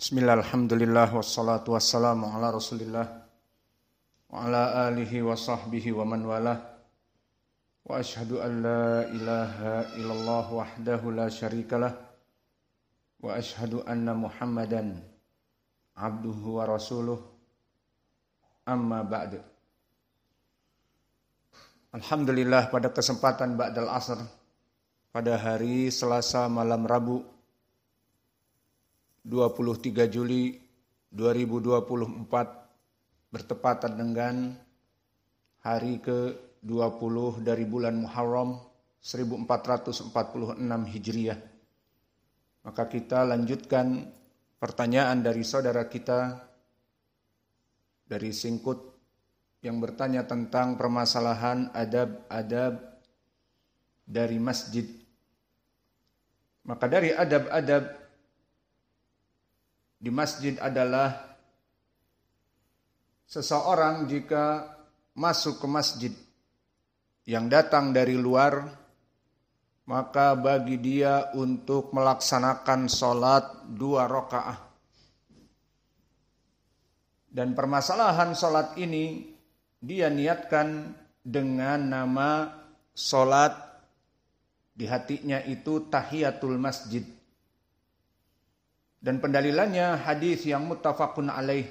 Bismillah, alhamdulillah, wassalatu wassalamu ala rasulillah wa ala alihi wa sahbihi wa man walah wa ashhadu an la ilaha illallah wahdahu la syarikalah wa ashhadu anna muhammadan abduhu wa rasuluh amma ba'du. Alhamdulillah, pada kesempatan ba'dal asr pada hari Selasa malam Rabu 23 Juli 2024 bertepatan dengan hari ke-20 dari bulan Muharram 1446 Hijriah. Maka kita lanjutkan pertanyaan dari saudara kita dari Singkut yang bertanya tentang permasalahan adab-adab dari masjid. Maka dari adab-adab di masjid adalah seseorang jika masuk ke masjid yang datang dari luar, maka bagi dia untuk melaksanakan sholat 2 rakaat. Dan permasalahan sholat ini dia niatkan dengan nama sholat, di hatinya itu tahiyatul masjid. Dan pendalilannya hadis yang muttafaqun alaih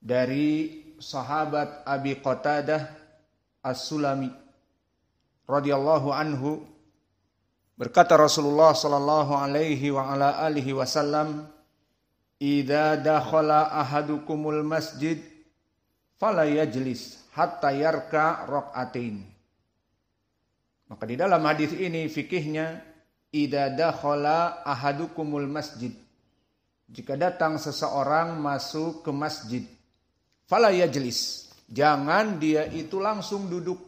dari sahabat Abi Qatadah As-Sulami radhiyallahu anhu, berkata Rasulullah sallallahu alaihi wa ala alihi wasallam, "Idza dakhala ahadukumul masjid fala yajlis hatta yarka rak'atain." Maka di dalam hadis ini fikihnya, idza dakhala ahadukumul masjid, jika datang seseorang masuk ke masjid, fala yajlis, jangan dia itu langsung duduk,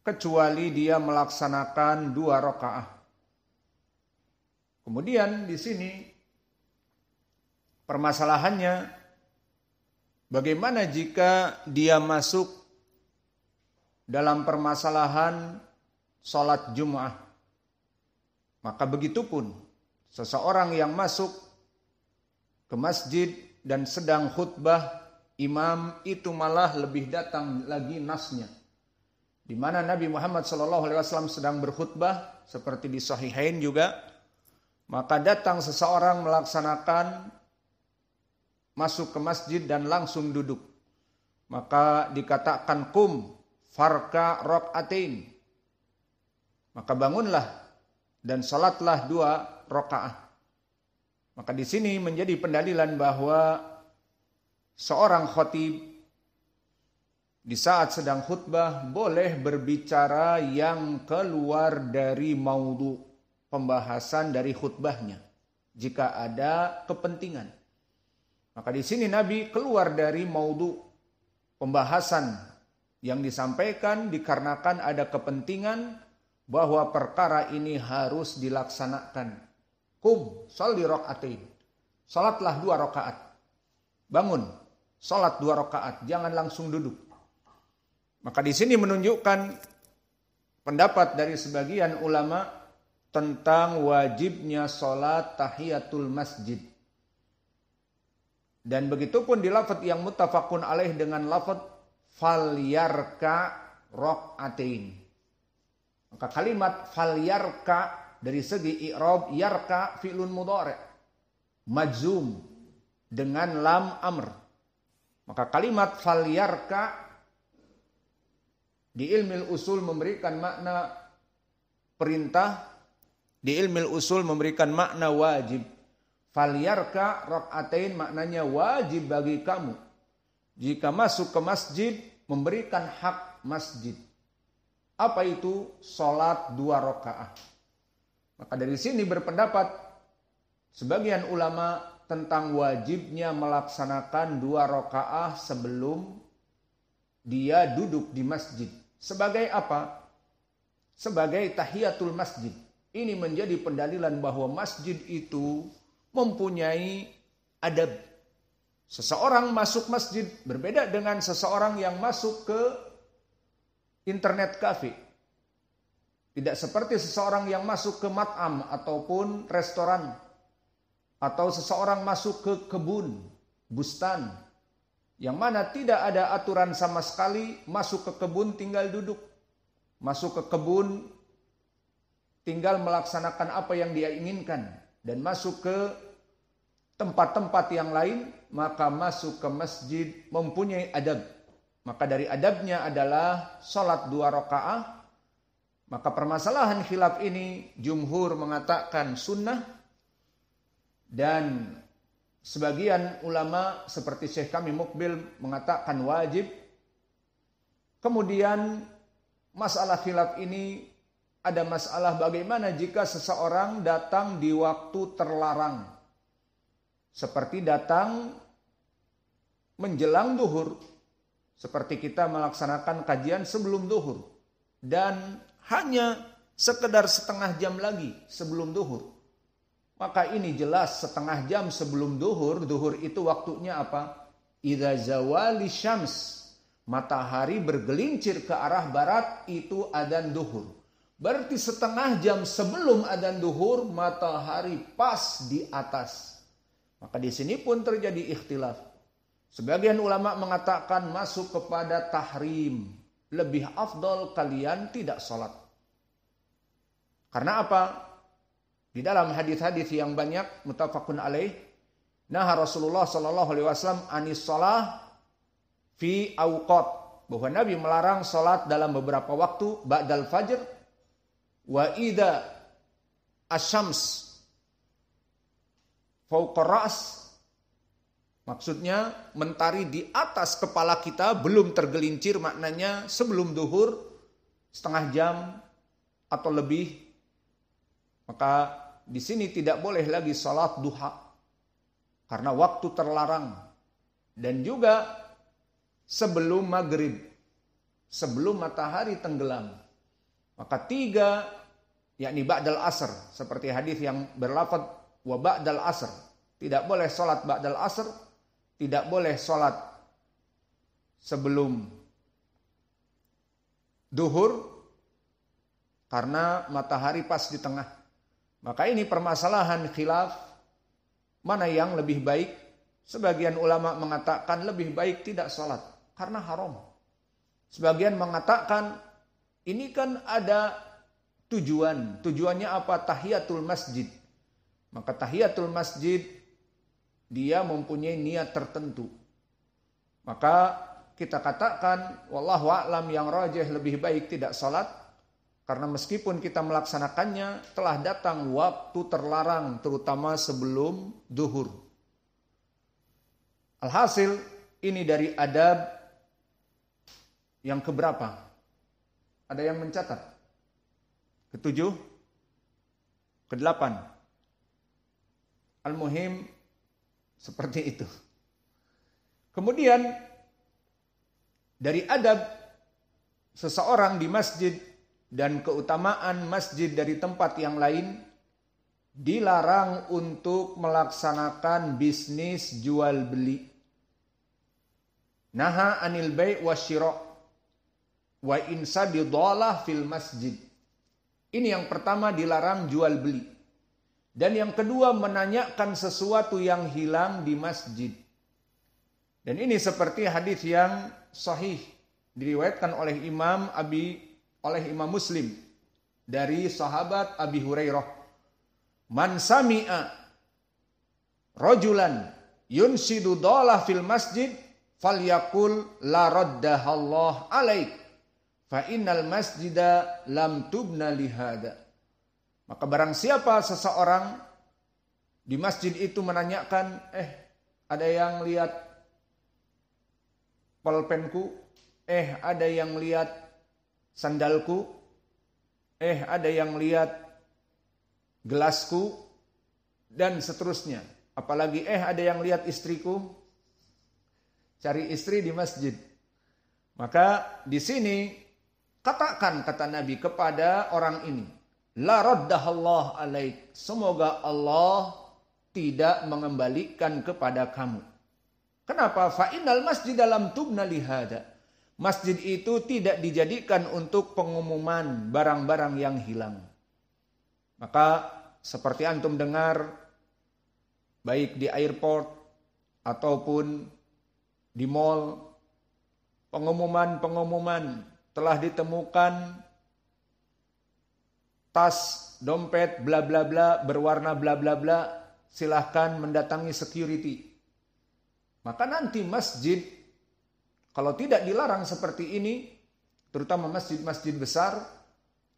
kecuali dia melaksanakan 2 rakaat. Kemudian di sini permasalahannya, bagaimana jika dia masuk dalam permasalahan sholat Jum'ah? Maka begitupun seseorang yang masuk ke masjid dan sedang khutbah, imam itu malah lebih datang lagi nasnya, di mana Nabi Muhammad SAW sedang berkhutbah seperti di Sahihain juga, maka datang seseorang melaksanakan masuk ke masjid dan langsung duduk, maka dikatakan kum farka rak'atain, maka bangunlah dan salatlah 2 rakaat. Maka di sini menjadi pendalilan bahwa seorang khatib di saat sedang khutbah boleh berbicara yang keluar dari maudhu, pembahasan dari khutbahnya, jika ada kepentingan. Maka di sini Nabi keluar dari maudhu, pembahasan yang disampaikan dikarenakan ada kepentingan bahwa perkara ini harus dilaksanakan. Kum sholli rak'atain, salatlah 2 rakaat. Bangun, salat 2 rakaat, jangan langsung duduk. Maka di sini menunjukkan pendapat dari sebagian ulama tentang wajibnya salat tahiyatul masjid. Dan begitupun di lafaz yang muttafaqun alaih dengan lafaz falyarka rak'atain. Maka kalimat falyarka dari segi i'rab, yarka fi'lun mudhari' majzum dengan lam amr. Maka kalimat falyarka di ilmu usul memberikan makna perintah, di ilmu usul memberikan makna wajib. Falyarka rak'atain maknanya wajib bagi kamu jika masuk ke masjid memberikan hak masjid. Apa itu? Salat 2 rakaat. Maka dari sini berpendapat sebagian ulama tentang wajibnya melaksanakan 2 rakaat sebelum dia duduk di masjid. Sebagai apa? Sebagai tahiyatul masjid. Ini menjadi pendalilan bahwa masjid itu mempunyai adab. Seseorang masuk masjid berbeda dengan seseorang yang masuk ke internet cafe. Tidak seperti seseorang yang masuk ke mat'am ataupun restoran. Atau seseorang masuk ke kebun, bustan, yang mana tidak ada aturan sama sekali, masuk ke kebun tinggal duduk. Masuk ke kebun tinggal melaksanakan apa yang dia inginkan. Dan masuk ke tempat-tempat yang lain, maka masuk ke masjid mempunyai adab. Maka dari adabnya adalah sholat 2 rakaat. Maka permasalahan khilaf ini jumhur mengatakan sunnah. Dan sebagian ulama seperti Syekh kami Mukbil mengatakan wajib. Kemudian masalah khilaf ini ada masalah bagaimana jika seseorang datang di waktu terlarang. Seperti datang menjelang duhur. Seperti kita melaksanakan kajian sebelum duhur. Dan hanya sekedar setengah jam lagi sebelum duhur. Maka ini jelas setengah jam sebelum duhur. Duhur itu waktunya apa? Idza zawali syams. Matahari bergelincir ke arah barat, itu adzan duhur. Berarti setengah jam sebelum adzan duhur, matahari pas di atas. Maka di sini pun terjadi ikhtilaf. Sebagian ulama mengatakan masuk kepada tahrim. Lebih afdol kalian tidak sholat. Karena apa? Di dalam hadis-hadis yang banyak muttafaqun alaih, nah Rasulullah sallallahu alaihi wasallam anis shalah fi awqat, bahwa Nabi melarang salat dalam beberapa waktu ba'dal fajr wa idza asyams fawqa ra's, maksudnya mentari di atas kepala kita belum tergelincir, maknanya sebelum duhur setengah jam atau lebih. Maka di sini tidak boleh lagi salat duha karena waktu terlarang. Dan juga sebelum maghrib, sebelum matahari tenggelam. Maka 3, yakni ba'dal asr, seperti hadis yang berlafaz wa ba'dal asr. Tidak boleh salat ba'dal asr, tidak boleh salat sebelum duhur karena matahari pas di tengah. Maka ini permasalahan khilaf, mana yang lebih baik. Sebagian ulama mengatakan lebih baik tidak sholat karena haram. Sebagian mengatakan ini kan ada tujuan. Tujuannya apa? Tahiyatul masjid. Maka tahiyatul masjid dia mempunyai niat tertentu. Maka kita katakan wallahu a'lam yang rajih lebih baik tidak sholat. Karena meskipun kita melaksanakannya, telah datang waktu terlarang, terutama sebelum duhur. Alhasil, ini dari adab yang keberapa? Ada yang mencatat? Ke-7? Ke-8? Al-muhim, seperti itu. Kemudian, dari adab seseorang di masjid, dan keutamaan masjid dari tempat yang lain, dilarang untuk melaksanakan bisnis jual beli. Naha anil bai' wasyira' wa insadi dhalah fil masjid. Ini yang pertama, dilarang jual beli. Dan yang kedua, menanyakan sesuatu yang hilang di masjid. Dan ini seperti hadis yang sahih diriwayatkan oleh Imam Muslim dari sahabat Abi Hurairah. Man sami'a rajulan yunsidu dhalah fil masjid falyakul la raddahallah alaik fa innal masjida lam tubna lihada. Maka barang siapa seseorang di masjid itu menanyakan, ada yang lihat pulpenku, ada yang lihat sandalku, ada yang lihat gelasku, dan seterusnya. Apalagi ada yang lihat istriku. Cari istri di masjid. Maka di sini katakan, kata Nabi kepada orang ini, la raddahallah alaik, semoga Allah tidak mengembalikan kepada kamu. Kenapa? Fa innal masjid dalam tubna lihada. Masjid itu tidak dijadikan untuk pengumuman barang-barang yang hilang. Maka seperti antum dengar baik di airport ataupun di mall, pengumuman telah ditemukan tas, dompet, bla bla bla, berwarna bla bla bla, silahkan mendatangi security. Maka nanti masjid, kalau tidak dilarang seperti ini, terutama masjid-masjid besar,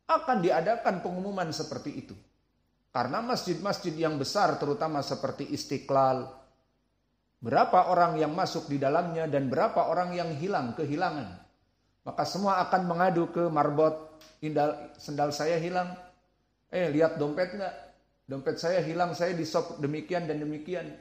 akan diadakan pengumuman seperti itu. Karena masjid-masjid yang besar, terutama seperti Istiqlal, berapa orang yang masuk di dalamnya dan berapa orang yang kehilangan. Maka semua akan mengadu ke marbot, sendal saya hilang. Lihat dompet enggak? Dompet saya hilang, saya disop demikian dan demikian.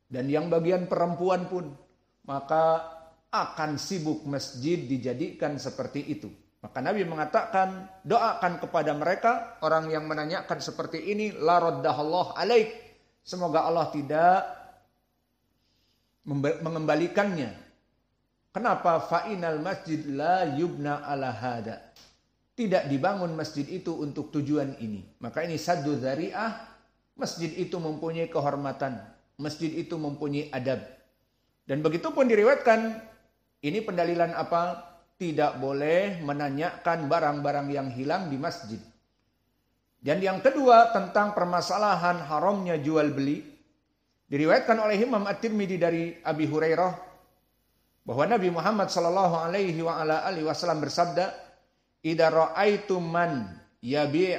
Dan yang bagian perempuan pun, maka akan sibuk masjid dijadikan seperti itu. Maka Nabi mengatakan, doakan kepada mereka, orang yang menanyakan seperti ini, la raddahallah alaik. Semoga Allah tidak mengembalikannya. Kenapa? Fa'inal masjid la yubna ala hada. Tidak dibangun masjid itu untuk tujuan ini. Maka ini saddu dzari'ah. Masjid itu mempunyai kehormatan. Masjid itu mempunyai adab. Dan begitu pun diriwayatkan, ini pendalilan apa? Tidak boleh menanyakan barang-barang yang hilang di masjid. Dan yang kedua tentang permasalahan haramnya jual beli. Diriwayatkan oleh Imam At-Tirmidzi dari Abi Hurairah bahwa Nabi Muhammad sallallahu alaihi wasallam bersabda, "Idza ra'aitum man yabi'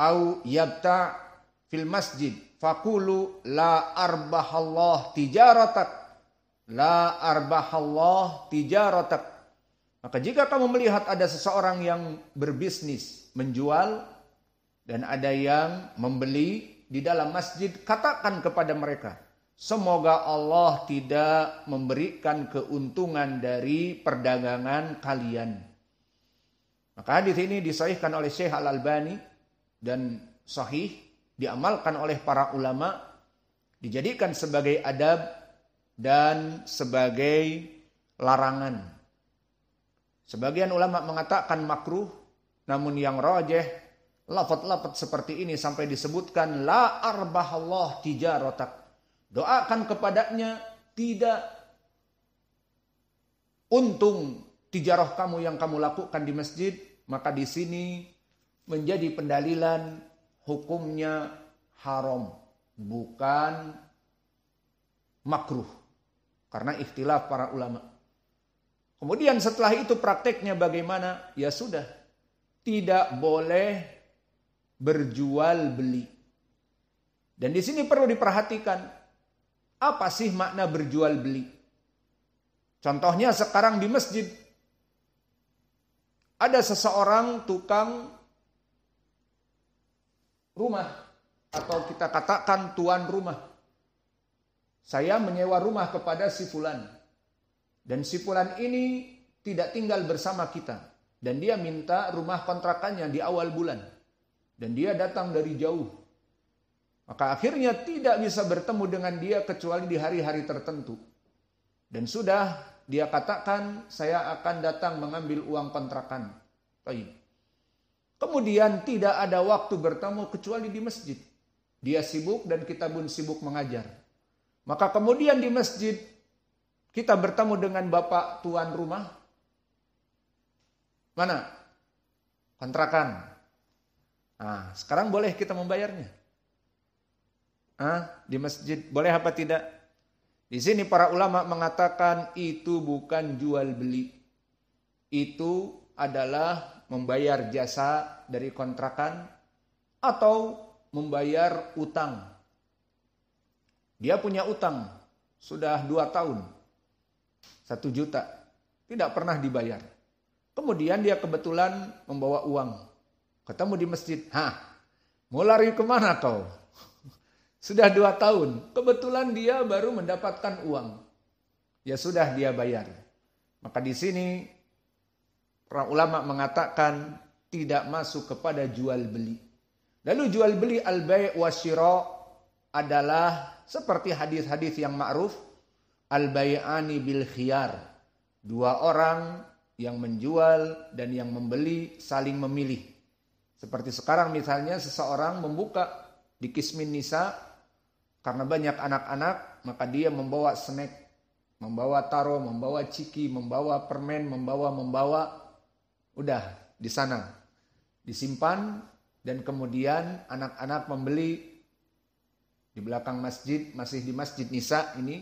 au yabta' fil masjid faqulu la arbahallah tijaratak la arbahallah tijaratak." Maka jika kamu melihat ada seseorang yang berbisnis, menjual, dan ada yang membeli di dalam masjid, katakan kepada mereka, semoga Allah tidak memberikan keuntungan dari perdagangan kalian. Maka hadis ini disahihkan oleh Syekh Al-Albani dan sahih, diamalkan oleh para ulama, dijadikan sebagai adab dan sebagai larangan. Sebagian ulama mengatakan makruh, namun yang rajih, lafaz-lafaz seperti ini sampai disebutkan la arbahallah tijaratak. Doakan kepadanya tidak untung tijarah kamu yang kamu lakukan di masjid, maka di sini menjadi pendalilan hukumnya haram, bukan makruh. Karena ikhtilaf para ulama. Kemudian setelah itu prakteknya bagaimana? Ya sudah, tidak boleh berjual beli. Dan di sini perlu diperhatikan, apa sih makna berjual beli? Contohnya sekarang di masjid, ada seseorang tukang rumah, atau kita katakan tuan rumah. Saya menyewa rumah kepada si fulan. Dan si fulan ini tidak tinggal bersama kita. Dan dia minta rumah kontrakannya di awal bulan. Dan dia datang dari jauh. Maka akhirnya tidak bisa bertemu dengan dia kecuali di hari-hari tertentu. Dan sudah dia katakan, saya akan datang mengambil uang kontrakan. Baik. Kemudian tidak ada waktu bertemu kecuali di masjid. Dia sibuk dan kita pun sibuk mengajar. Maka kemudian di masjid, kita bertemu dengan bapak tuan rumah. Mana? Kontrakan. Nah, sekarang boleh kita membayarnya. Di masjid boleh apa tidak? Di sini para ulama mengatakan itu bukan jual beli. Itu adalah membayar jasa dari kontrakan atau membayar utang. Dia punya utang sudah 2 tahun. 1 juta. Tidak pernah dibayar. Kemudian dia kebetulan membawa uang. Ketemu di masjid. Mau lari kemana kau? Sudah 2 tahun. Kebetulan dia baru mendapatkan uang. Ya sudah dia bayar. Maka di sini para ulama mengatakan tidak masuk kepada jual beli. Lalu jual beli al-bai' wa syira' adalah seperti hadis-hadis yang ma'ruf. Al-bai'ani bil khiyar. 2 orang yang menjual dan yang membeli saling memilih. Seperti sekarang misalnya seseorang membuka di Kismin Nisa Karena banyak anak-anak, maka dia membawa snack, membawa taro, membawa ciki, membawa permen, membawa. Udah di sana disimpan, dan kemudian anak-anak membeli di belakang masjid, masih di Masjid Nisa ini,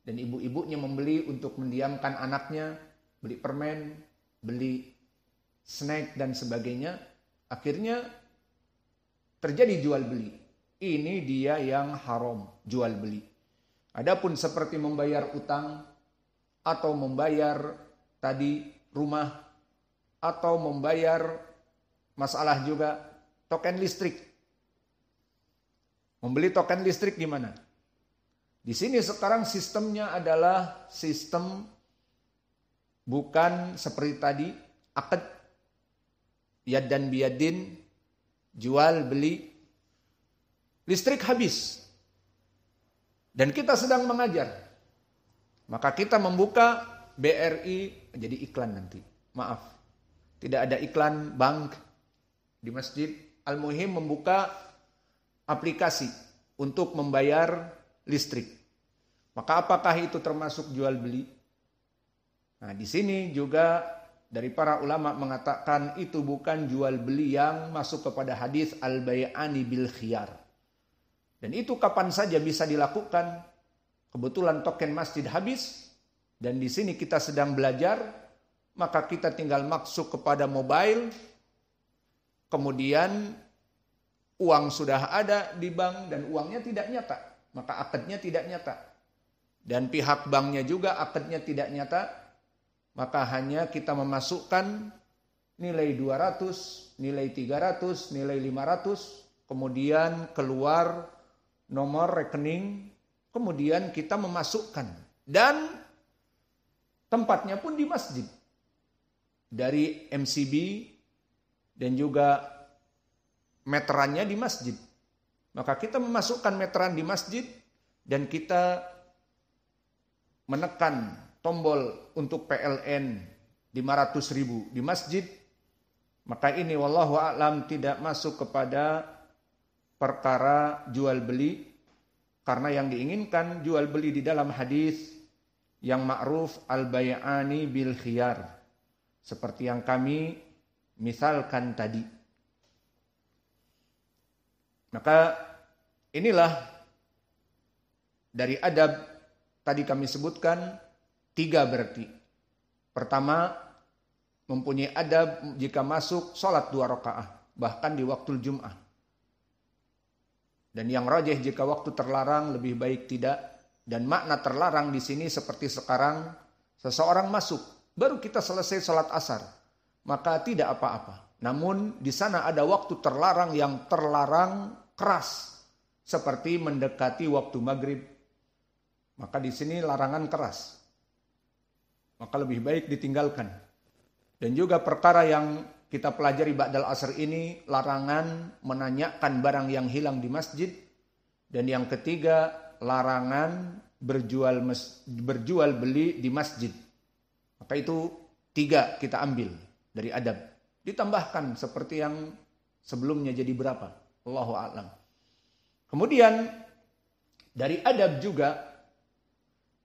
dan ibu-ibunya membeli untuk mendiamkan anaknya, beli permen, beli snack dan sebagainya. Akhirnya terjadi jual beli. Ini dia yang haram, jual beli. Adapun seperti membayar utang atau membayar tadi rumah atau membayar masalah juga token listrik. Membeli token listrik gimana? Di sini sekarang sistemnya adalah sistem bukan seperti tadi akad yad dan biyadin, jual beli. Listrik habis dan kita sedang mengajar, maka kita membuka BRI jadi iklan nanti. Maaf, tidak ada iklan bank di masjid. Al-Muhim membuka aplikasi untuk membayar listrik. Maka apakah itu termasuk jual beli? Nah, di sini juga dari para ulama mengatakan itu bukan jual beli yang masuk kepada hadis al-bay'ani bil khiyar. Dan itu kapan saja bisa dilakukan. Kebetulan token masjid habis dan di sini kita sedang belajar, maka kita tinggal masuk kepada mobile. Kemudian uang sudah ada di bank dan uangnya tidak nyata, maka akadnya tidak nyata. Dan pihak banknya juga akadnya tidak nyata, maka hanya kita memasukkan nilai 200, nilai 300, nilai 500, kemudian keluar nomor rekening, kemudian kita memasukkan. Dan tempatnya pun di masjid. Dari MCB dan juga meterannya di masjid. Maka kita memasukkan meteran di masjid dan kita menekan tombol untuk PLN 500.000 di masjid. Maka ini wallahu a'lam tidak masuk kepada perkara jual beli, karena yang diinginkan jual beli di dalam hadis yang ma'ruf al-bay'ani bil khiyar, seperti yang kami misalkan tadi. Maka inilah dari adab tadi kami sebutkan 3 berarti. Pertama, mempunyai adab jika masuk sholat 2 rakaat, bahkan di waktu Jum'ah. Dan yang rajih jika waktu terlarang lebih baik tidak. Dan makna terlarang di sini seperti sekarang, seseorang masuk, baru kita selesai sholat asar, maka tidak apa-apa. Namun di sana ada waktu terlarang yang terlarang keras, seperti mendekati waktu maghrib. Maka di sini larangan keras, maka lebih baik ditinggalkan. Dan juga perkara yang kita pelajari ba'dal asar ini, larangan menanyakan barang yang hilang di masjid. Dan yang ketiga, larangan berjual beli di masjid. Maka itu 3 kita ambil dari adab. Ditambahkan seperti yang sebelumnya jadi berapa? Allahu a'lam. Kemudian dari adab juga,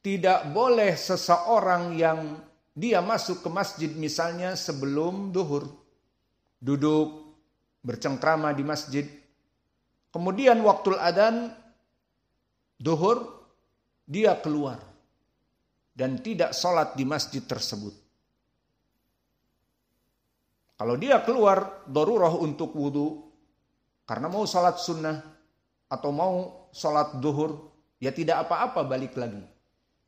tidak boleh seseorang yang dia masuk ke masjid misalnya sebelum duhur, duduk bercengkrama di masjid. Kemudian waktu adzan duhur dia keluar dan tidak sholat di masjid tersebut. Kalau dia keluar darurah untuk wudu karena mau sholat sunnah atau mau sholat duhur, ya tidak apa-apa balik lagi.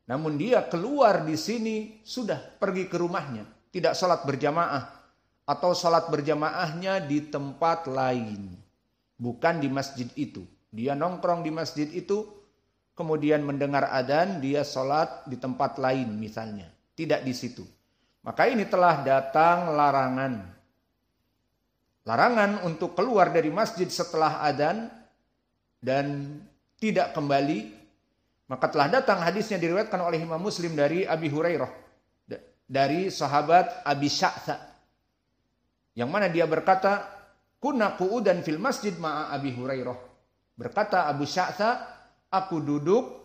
Namun dia keluar di sini sudah pergi ke rumahnya, tidak sholat berjamaah. Atau sholat berjamaahnya di tempat lain, bukan di masjid itu. Dia nongkrong di masjid itu, kemudian mendengar adzan, dia sholat di tempat lain misalnya, tidak di situ. Maka ini telah datang larangan. Larangan untuk keluar dari masjid setelah adzan dan tidak kembali. Maka telah datang hadisnya diriwayatkan oleh Imam Muslim dari Abi Hurairah, dari sahabat Abi Sya'tha, yang mana dia berkata, kunna qu'udan fil masjid ma'a Abi Hurairah. Berkata Abu Sya'tha, aku duduk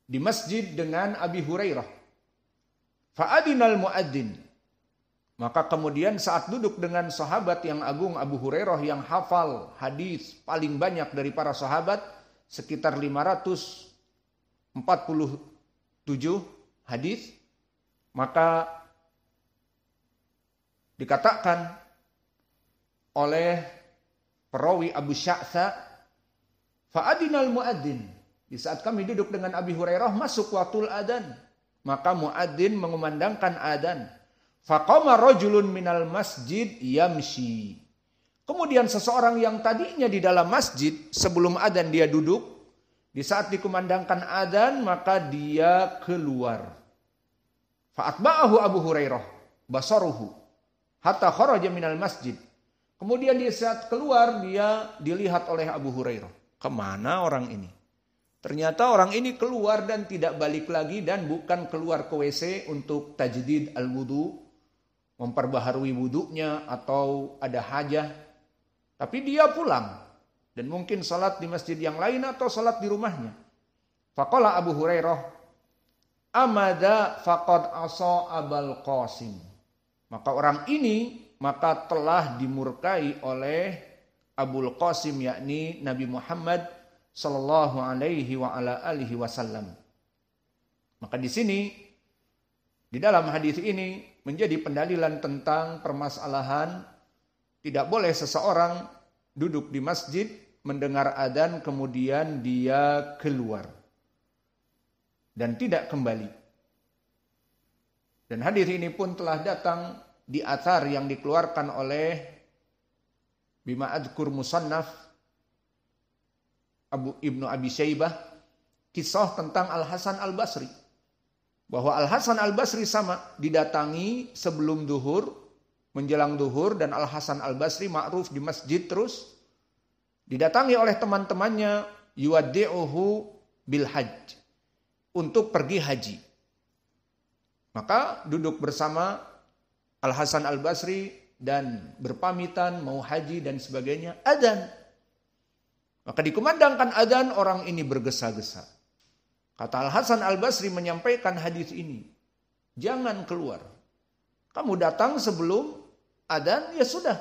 di masjid dengan Abi Hurairah. Fa'adinal muadzin. Maka kemudian saat duduk dengan sahabat yang agung Abu Hurairah yang hafal hadis paling banyak dari para sahabat, sekitar 547 hadis, maka dikatakan oleh perawi Abu Sya'tha, fa'adinal muadzin. Di saat kami duduk dengan Abi Hurairah masuk waktu adzan, maka muadzin mengumandangkan adzan. Faqama rajulun minal masjid yamshi. Kemudian seseorang yang tadinya di dalam masjid sebelum adzan dia duduk, di saat dikumandangkan adzan maka dia keluar. Fa'atba'ahu Abu Hurairah basaruhu hatta kharaja minal masjid. Kemudian di saat keluar dia dilihat oleh Abu Hurairah. Kemana orang ini? Ternyata orang ini keluar dan tidak balik lagi, dan bukan keluar ke WC untuk tajdid al-wudu, memperbaharui wudunya atau ada hajah. Tapi dia pulang dan mungkin salat di masjid yang lain atau salat di rumahnya. Faqala Abu Hurairah, amada faqad asa Abul Qasim. Maka orang ini telah dimurkai oleh Abul Qasim, yakni Nabi Muhammad sallallahu alaihi wa ala alihi wasallam. Maka di sini, di dalam hadis ini menjadi pendalilan tentang permasalahan tidak boleh seseorang duduk di masjid mendengar adzan kemudian dia keluar dan tidak kembali. Dan hadis ini pun telah datang di athar yang dikeluarkan oleh bima adzkur musannaf Ibnu Abi Syaibah, kisah tentang Al-Hasan Al-Basri. Bahwa Al-Hasan Al-Basri sama didatangi sebelum duhur, menjelang duhur, dan Al-Hasan Al-Basri ma'ruf di masjid terus. Didatangi oleh teman-temannya, yuwaddi'uhu bil hajj, untuk pergi haji. Maka duduk bersama Al-Hasan Al-Basri dan berpamitan mau haji dan sebagainya, adzan. Maka dikumandangkan adzan, orang ini bergesa-gesa. Kata Al-Hasan Al-Basri menyampaikan hadis ini, jangan keluar. Kamu datang sebelum adzan, ya sudah.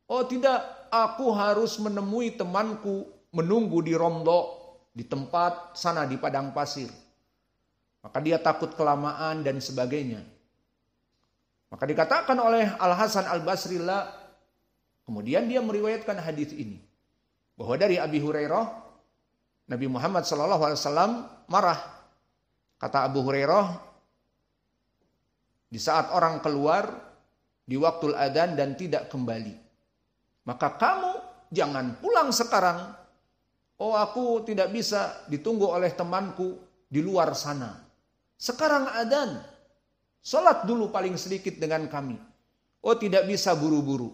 Oh tidak, aku harus menemui temanku menunggu di Romdo, di tempat sana di padang pasir. Maka dia takut kelamaan dan sebagainya. Maka dikatakan oleh Al-Hasan Al-Basri lah, kemudian dia meriwayatkan hadis ini. Bahwa dari Abi Hurairah, Nabi Muhammad SAW marah. Kata Abu Hurairah, di saat orang keluar di waktu adzan dan tidak kembali, maka kamu jangan pulang sekarang. Oh, aku tidak bisa ditunggu oleh temanku di luar sana. Sekarang adzan, salat dulu paling sedikit dengan kami. Oh, tidak bisa buru-buru.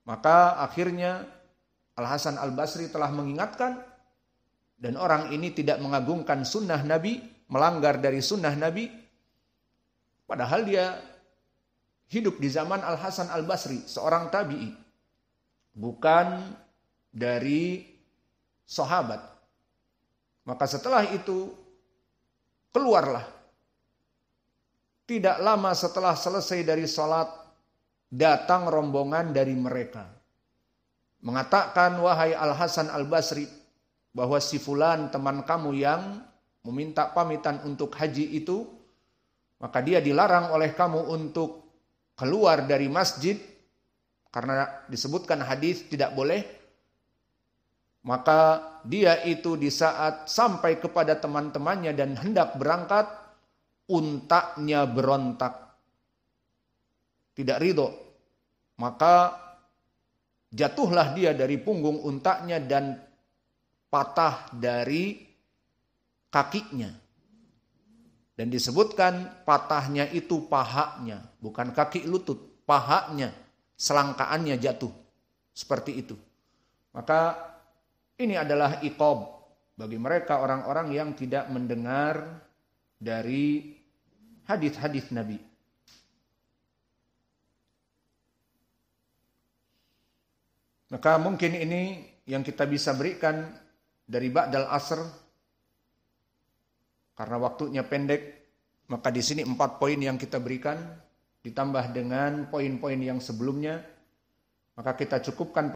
Maka akhirnya Al-Hasan Al-Basri telah mengingatkan, dan orang ini tidak mengagungkan sunnah Nabi, melanggar dari sunnah Nabi, padahal dia hidup di zaman Al-Hasan Al-Basri, seorang tabi'i, bukan dari sahabat. Maka setelah itu keluarlah. Tidak lama setelah selesai dari salat, datang rombongan dari mereka mengatakan, wahai Al-Hasan Al-Basri, bahwa si fulan teman kamu yang meminta pamitan untuk haji itu, maka dia dilarang oleh kamu untuk keluar dari masjid, karena disebutkan hadis tidak boleh. Maka dia itu di saat sampai kepada teman-temannya dan hendak berangkat, untanya berontak, tidak ridho. Maka jatuhlah dia dari punggung untanya dan patah dari kakinya. Dan disebutkan patahnya itu pahanya, bukan kaki lutut, pahanya, selangkaannya jatuh. Seperti itu. Maka ini adalah iqab bagi mereka orang-orang yang tidak mendengar dari hadis-hadis Nabi. Maka mungkin ini yang kita bisa berikan dari ba'dal asr, karena waktunya pendek, maka di sini 4 poin yang kita berikan, ditambah dengan poin-poin yang sebelumnya, maka kita cukupkan